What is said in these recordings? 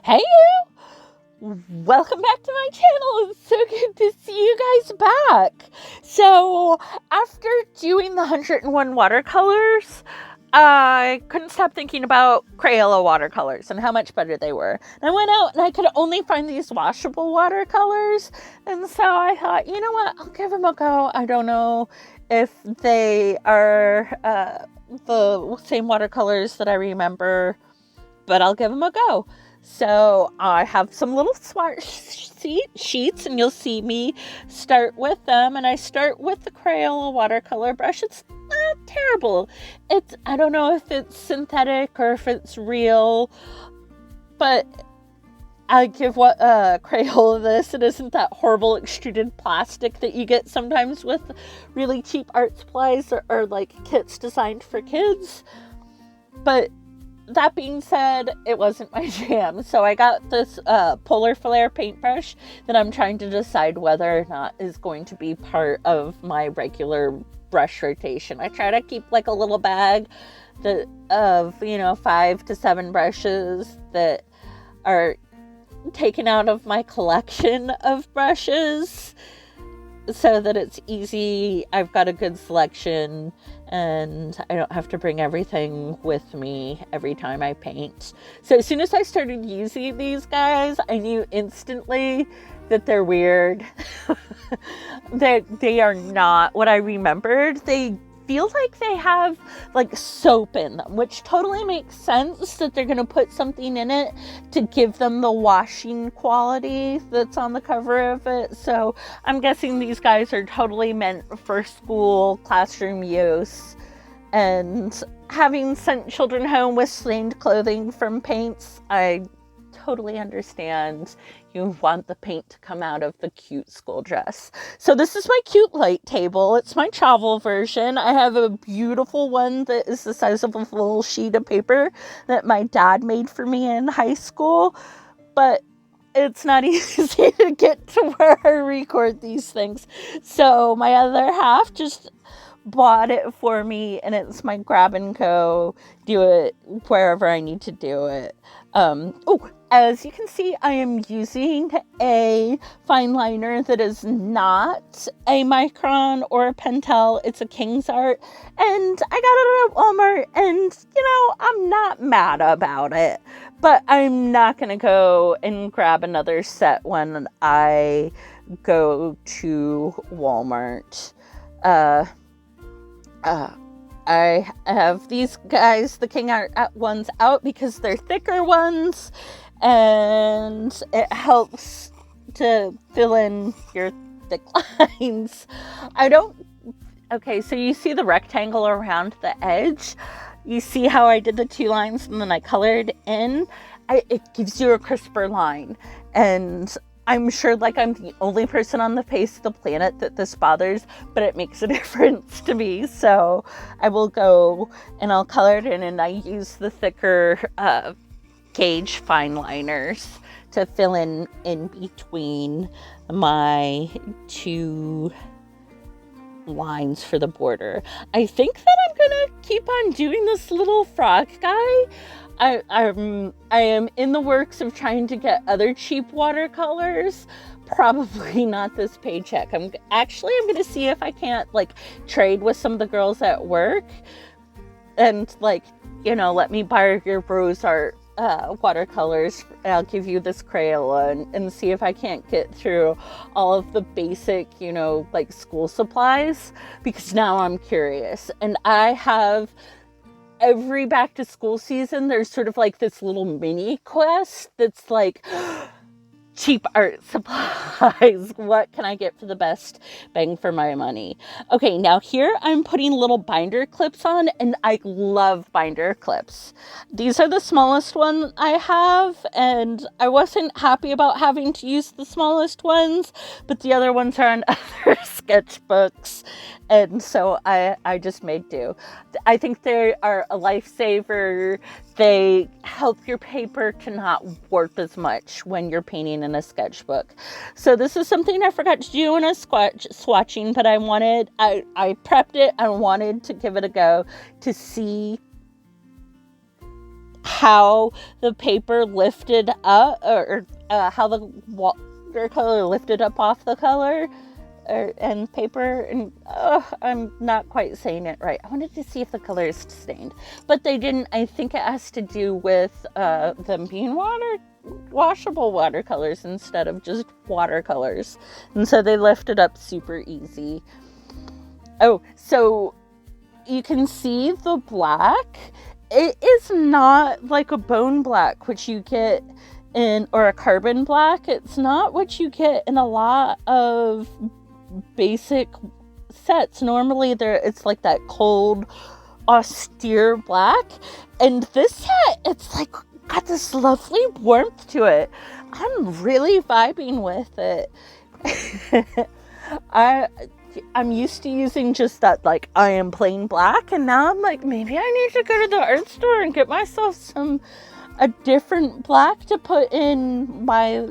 Hey you! Welcome back to my channel. It's so good to see you guys back. So, after doing the 101 watercolors, I couldn't stop thinking about Crayola watercolors and how much better they were. And I went out and I could only find these washable watercolors. And so I thought, you know what? I'll give them a go. I don't know if they are the same watercolors that I remember, but I'll give them a go. So I have some little swatch sheets, and you'll see me start with them. And I start with the Crayola watercolor brush. It's not terrible. I don't know if it's synthetic or if it's real, but I give Crayola this. It isn't that horrible extruded plastic that you get sometimes with really cheap art supplies or like kits designed for kids. But that being said, it wasn't my jam. So I got this Polar Flare paintbrush that I'm trying to decide whether or not is going to be part of my regular brush rotation. I try to keep like a little bag of 5 to 7 brushes that are taken out of my collection of brushes so that it's easy. I've got a good selection and I don't have to bring everything with me every time I paint. So as soon as I started using these guys, I knew instantly that they're weird. They are not what I remembered. They feel like they have like soap in them, which totally makes sense that they're going to put something in it to give them the washing quality that's on the cover of it. So I'm guessing these guys are totally meant for school classroom use. And having sent children home with stained clothing from paints, I totally understand you want the paint to come out of the cute school dress. So this is my cute light table. It's my travel version. I have a beautiful one that is the size of a little sheet of paper that my dad made for me in high school, but it's not easy to get to where I record these things. So my other half just bought it for me, and it's my grab and go, do it wherever I need to do it. As you can see, I am using a fine liner that is not a Micron or a Pentel. It's a King's Art, and I got it at Walmart, and I'm not mad about it, but I'm not gonna go and grab another set when I go to Walmart. I have these guys, the King Art ones, out because they're thicker ones, and it helps to fill in your thick lines. Okay, so you see the rectangle around the edge? You see how I did the 2 lines and then I colored in? It gives you a crisper line, and I'm sure I'm the only person on the face of the planet that this bothers, but it makes a difference to me. So I will go and I'll color it in, and I use the thicker gauge fine liners to fill in between my 2 lines for the border. I think that I'm gonna keep on doing this little frog guy. I am in the works of trying to get other cheap watercolors. Probably not this paycheck. I'm going to see if I can't trade with some of the girls at work and let me borrow your Rose Art watercolors. I'll give you this Crayola and see if I can't get through all of the basic, school supplies, because now I'm curious. And I have every back to school season, there's sort of this little mini quest that's cheap art supplies. What can I get for the best bang for my money? Okay, now here I'm putting little binder clips on, and I love binder clips. These are the smallest one I have, and I wasn't happy about having to use the smallest ones, but the other ones are on other sketchbooks, and so I just made do. I think they are a lifesaver. They help your paper to not warp as much when you're painting in a sketchbook. So this is something I forgot to do in a swatching, but I prepped it. I wanted to give it a go to see how the paper lifted up, or how the watercolor lifted up off the color and paper, and I'm not quite saying it right. I wanted to see if the color is stained, but they didn't. I think it has to do with them being washable watercolors instead of just watercolors, and so they lifted up super easy. Oh, so you can see the black. It is not like a bone black, which you get or a carbon black. It's not what you get in a lot of basic sets. Normally it's like that cold, austere black. And this set, it's like got this lovely warmth to it. I'm really vibing with it. I'm used to using just that, like, I am plain black, and now I'm like, maybe I need to go to the art store and get myself a different black to put in my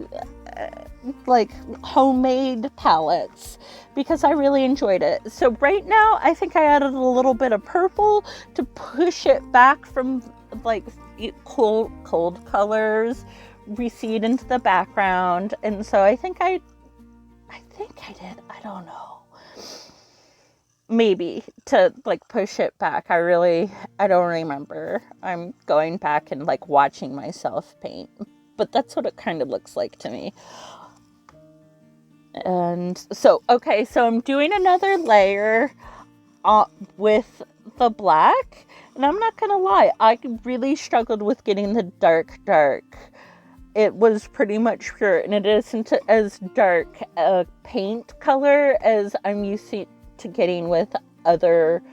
like homemade palettes, because I really enjoyed it. So right now I think I added a little bit of purple to push it back from like cold colors recede into the background, and so I think I did, I don't know, maybe to like push it back. I don't remember. I'm going back and like watching myself paint, but that's what it kind of looks like to me. And so, okay, so I'm doing another layer with the black, and I'm not gonna lie, I really struggled with getting the dark. It was pretty much pure, and it isn't as dark a paint color as I'm used to getting with other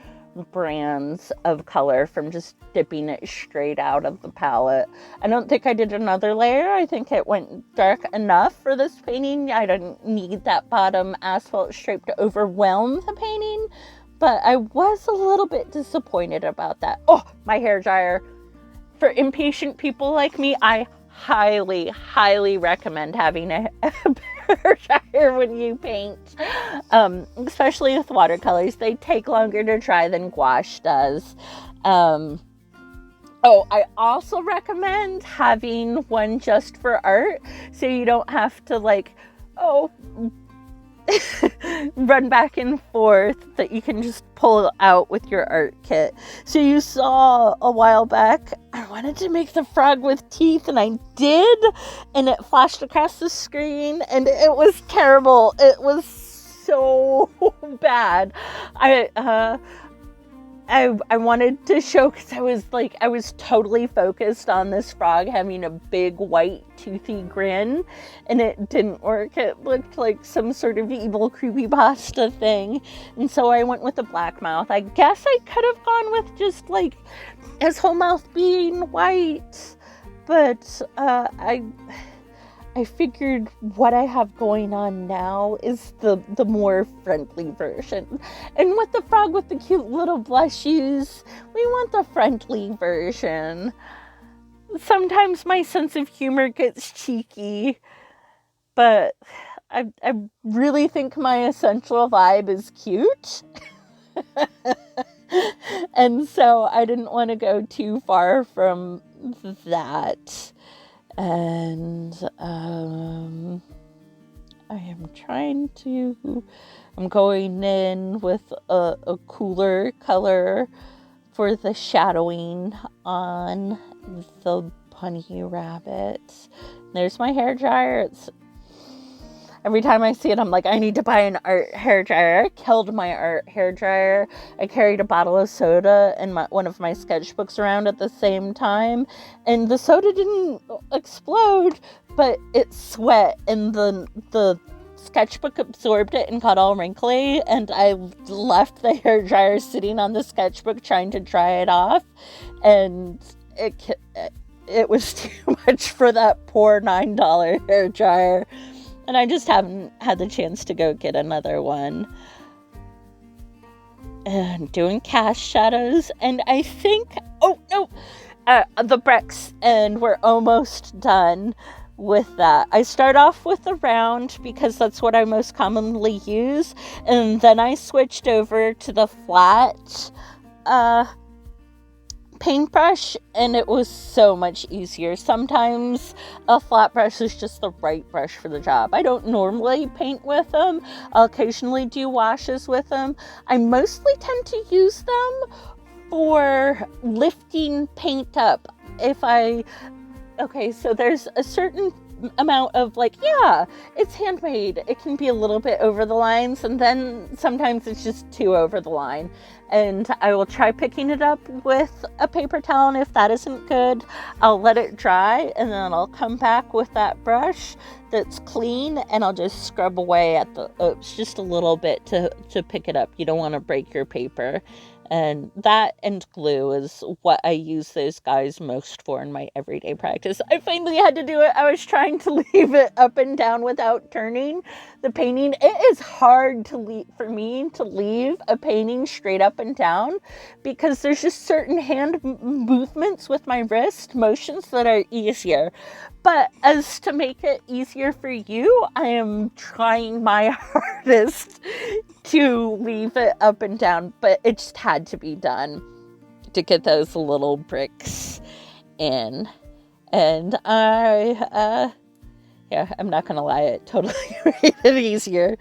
brands of color from just dipping it straight out of the palette. I don't think I did another layer. I think it went dark enough for this painting. I didn't need that bottom asphalt stripe to overwhelm the painting, but I was a little bit disappointed about that. Oh, my hair dryer. For impatient people like me, I highly recommend having a hair dryer when you paint, especially with watercolors. They take longer to dry than gouache does. I also recommend having one just for art, so you don't have to like run back and forth, that you can just pull it out with your art kit. So you saw a while back, I wanted to make the frog with teeth, and I did, and it flashed across the screen, and it was terrible. It was so bad. I wanted to show, because I was totally focused on this frog having a big white toothy grin, and it didn't work. It looked like some sort of evil creepypasta thing, and so I went with the black mouth. I guess I could have gone with just like his whole mouth being white, but I figured what I have going on now is the more friendly version. And with the frog with the cute little blushies, we want the friendly version. Sometimes my sense of humor gets cheeky, but I really think my essential vibe is cute. And so I didn't want to go too far from that. And I'm going in with a cooler color for the shadowing on the bunny rabbit. There's my hair dryer. Every time I see it, I'm like, I need to buy an art hair dryer. I killed my art hair dryer. I carried a bottle of soda and one of my sketchbooks around at the same time. And the soda didn't explode, but it sweat. And the sketchbook absorbed it and got all wrinkly. And I left the hair dryer sitting on the sketchbook trying to dry it off. And it was too much for that poor $9 hair dryer. And I just haven't had the chance to go get another one. And doing cast shadows. And I think, the bricks. And we're almost done with that. I start off with the round because that's what I most commonly use. And then I switched over to the flat paintbrush, and it was so much easier. Sometimes a flat brush is just the right brush for the job. I don't normally paint with them. I'll occasionally do washes with them. I mostly tend to use them for lifting paint up. Okay, so there's a certain amount of it's handmade. It can be a little bit over the lines, and then sometimes it's just too over the line. And I will try picking it up with a paper towel, and if that isn't good, I'll let it dry, and then I'll come back with that brush that's clean, and I'll just scrub away at the just a little bit to pick it up. You don't want to break your paper. And that and glue is what I use those guys most for in my everyday practice. I finally had to do it. I was trying to leave it up and down without turning the painting. It is hard for me to leave a painting straight up and down because there's just certain hand movements with my wrist motions that are easier. But as to make it easier for you, I am trying my hardest to leave it up and down, but it just had to be done to get those little bricks in. And I'm not gonna lie, it totally made it easier.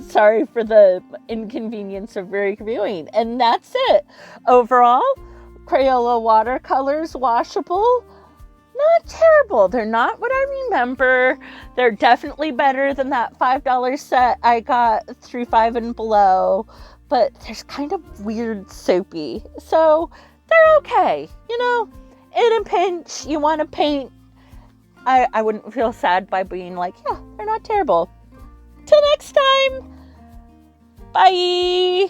Sorry for the inconvenience of reviewing. And that's it. Overall, Crayola watercolors, washable, not terrible. They're not what I remember. They're definitely better than that $5 set I got through 5 and Below, but they're kind of weird soapy. So they're okay. In a pinch, you want to paint. I wouldn't feel sad by being like, yeah, they're not terrible. Till next time. Bye.